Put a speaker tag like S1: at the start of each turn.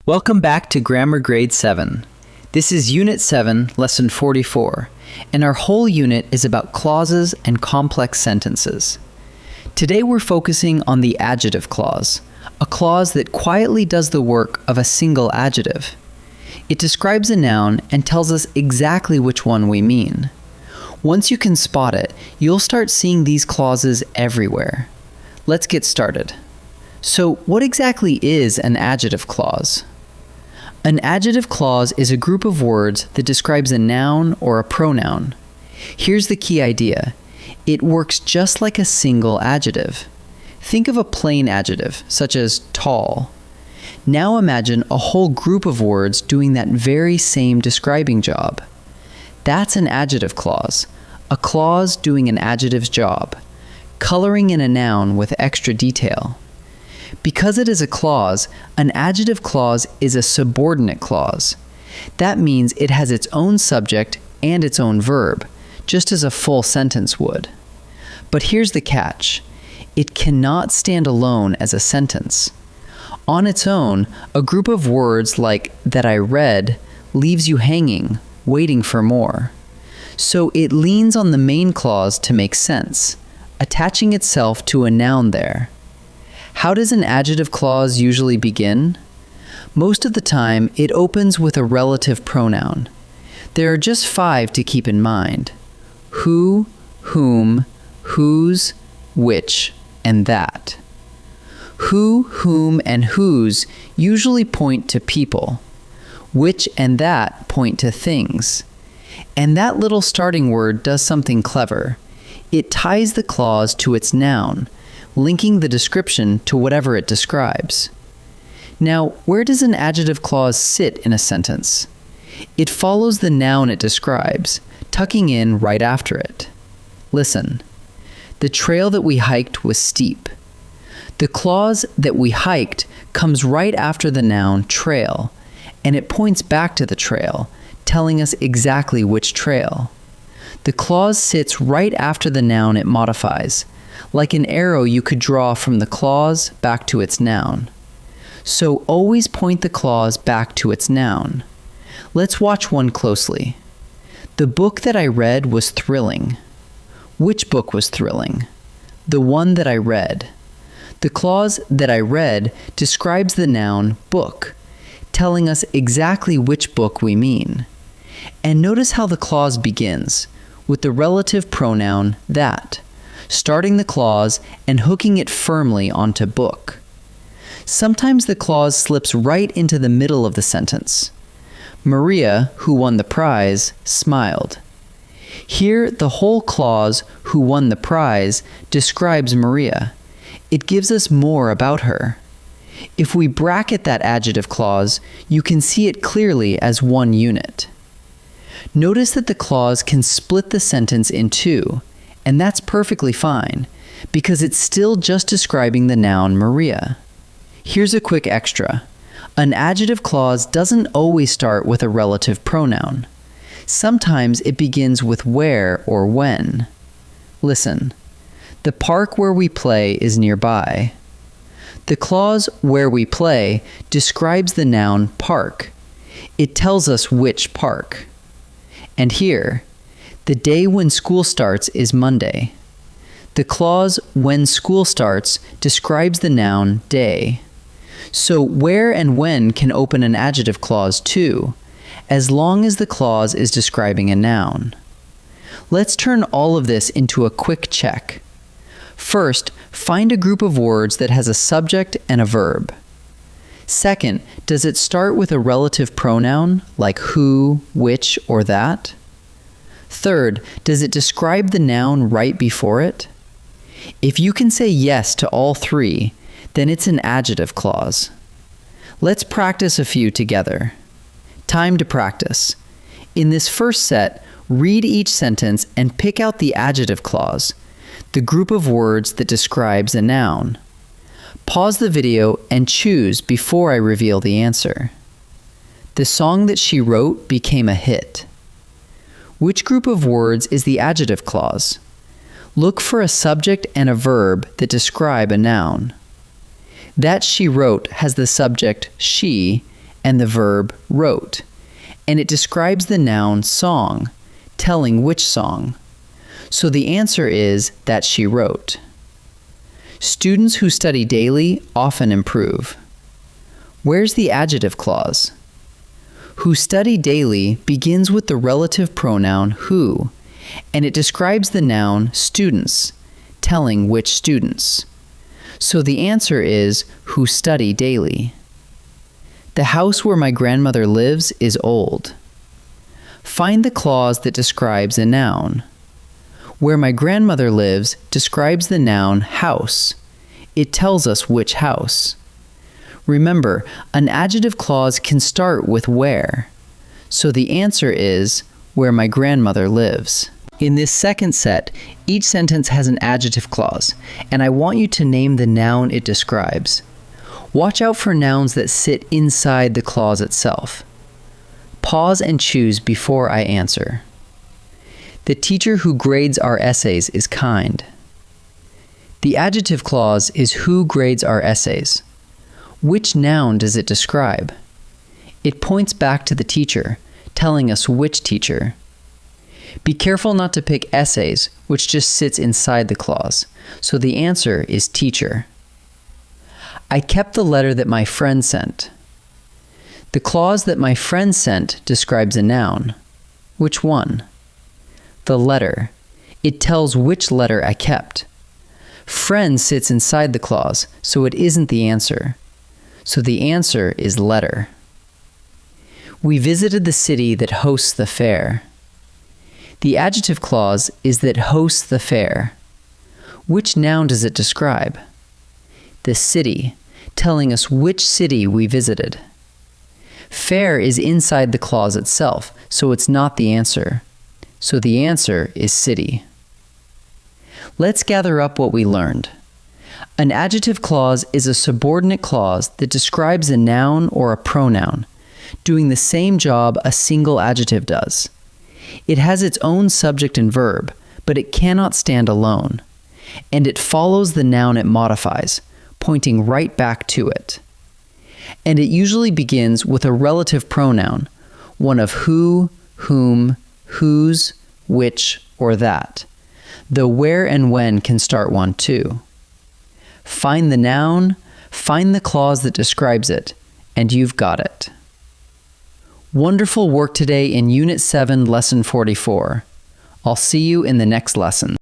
S1: Welcome back to Grammar Grade 7. This is Unit 7, Lesson 44, and our whole unit is about clauses and complex sentences. Today we're focusing on the adjective clause, a clause that quietly does the work of a single adjective. It describes a noun and tells us exactly which one we mean. Once you can spot it, you'll start seeing these clauses everywhere. Let's get started. So, what exactly is an adjective clause? An adjective clause is a group of words that describes a noun or a pronoun. Here's the key idea. It works just like a single adjective. Think of a plain adjective, such as tall. Now imagine a whole group of words doing that very same describing job. That's an adjective clause, a clause doing an adjective's job, coloring in a noun with extra detail. Because it is a clause, an adjective clause is a subordinate clause. That means it has its own subject and its own verb, just as a full sentence would. But here's the catch. It cannot stand alone as a sentence. On its own, a group of words like that I read leaves you hanging, waiting for more. So it leans on the main clause to make sense, attaching itself to a noun there. How does an adjective clause usually begin? Most of the time, it opens with a relative pronoun. There are just 5 to keep in mind: who, whom, whose, which, and that. Who, whom, and whose usually point to people. Which and that point to things. And that little starting word does something clever. It ties the clause to its noun, linking the description to whatever it describes. Now, where does an adjective clause sit in a sentence? It follows the noun it describes, tucking in right after it. Listen. The trail that we hiked was steep. The clause that we hiked comes right after the noun trail, and it points back to the trail, telling us exactly which trail. The clause sits right after the noun it modifies, like an arrow you could draw from the clause back to its noun. So always point the clause back to its noun. Let's watch one closely. The book that I read was thrilling. Which book was thrilling? The one that I read. The clause that I read describes the noun book, telling us exactly which book we mean. And notice how the clause begins, with the relative pronoun that, starting the clause and hooking it firmly onto book. Sometimes the clause slips right into the middle of the sentence. Maria, who won the prize, smiled. Here, the whole clause, who won the prize, describes Maria. It gives us more about her. If we bracket that adjective clause, you can see it clearly as one unit. Notice that the clause can split the sentence in two, and that's perfectly fine, because it's still just describing the noun Maria. Here's a quick extra. An adjective clause doesn't always start with a relative pronoun. Sometimes it begins with where or when. Listen. The park where we play is nearby. The clause where we play describes the noun park. It tells us which park. And here, the day when school starts is Monday. The clause when school starts describes the noun day. So where and when can open an adjective clause too, as long as the clause is describing a noun. Let's turn all of this into a quick check. First, find a group of words that has a subject and a verb. Second, does it start with a relative pronoun, like who, which, or that? Third, does it describe the noun right before it? If you can say yes to all 3, then it's an adjective clause. Let's practice a few together. Time to practice. In this first set, read each sentence and pick out the adjective clause, the group of words that describes a noun. Pause the video and choose before I reveal the answer. The song that she wrote became a hit. Which group of words is the adjective clause? Look for a subject and a verb that describe a noun. That she wrote has the subject she and the verb wrote, and it describes the noun song, telling which song. So the answer is that she wrote. Students who study daily often improve. Where's the adjective clause? Who study daily begins with the relative pronoun who, and it describes the noun students, telling which students. So the answer is who study daily. The house where my grandmother lives is old. Find the clause that describes a noun. Where my grandmother lives describes the noun house. It tells us which house. Remember, an adjective clause can start with where. So the answer is where my grandmother lives. In this second set, each sentence has an adjective clause, and I want you to name the noun it describes. Watch out for nouns that sit inside the clause itself. Pause and choose before I answer. The teacher who grades our essays is kind. The adjective clause is who grades our essays. Which noun does it describe? It points back to the teacher, telling us which teacher. Be careful not to pick essays, which just sits inside the clause, so the answer is teacher. I kept the letter that my friend sent. The clause that my friend sent describes a noun. Which one? The letter. It tells which letter I kept. Friend sits inside the clause, so it isn't the answer. So the answer is letter. We visited the city that hosts the fair. The adjective clause is that hosts the fair. Which noun does it describe? The city, telling us which city we visited. Fair is inside the clause itself, so it's not the answer. So the answer is city. Let's gather up what we learned. An adjective clause is a subordinate clause that describes a noun or a pronoun, doing the same job a single adjective does. It has its own subject and verb, but it cannot stand alone. And it follows the noun it modifies, pointing right back to it. And it usually begins with a relative pronoun, one of who, whom, whose, which, or that. Though where and when can start one too. Find the noun, find the clause that describes it, and you've got it. Wonderful work today in Unit 7, Lesson 44. I'll see you in the next lesson.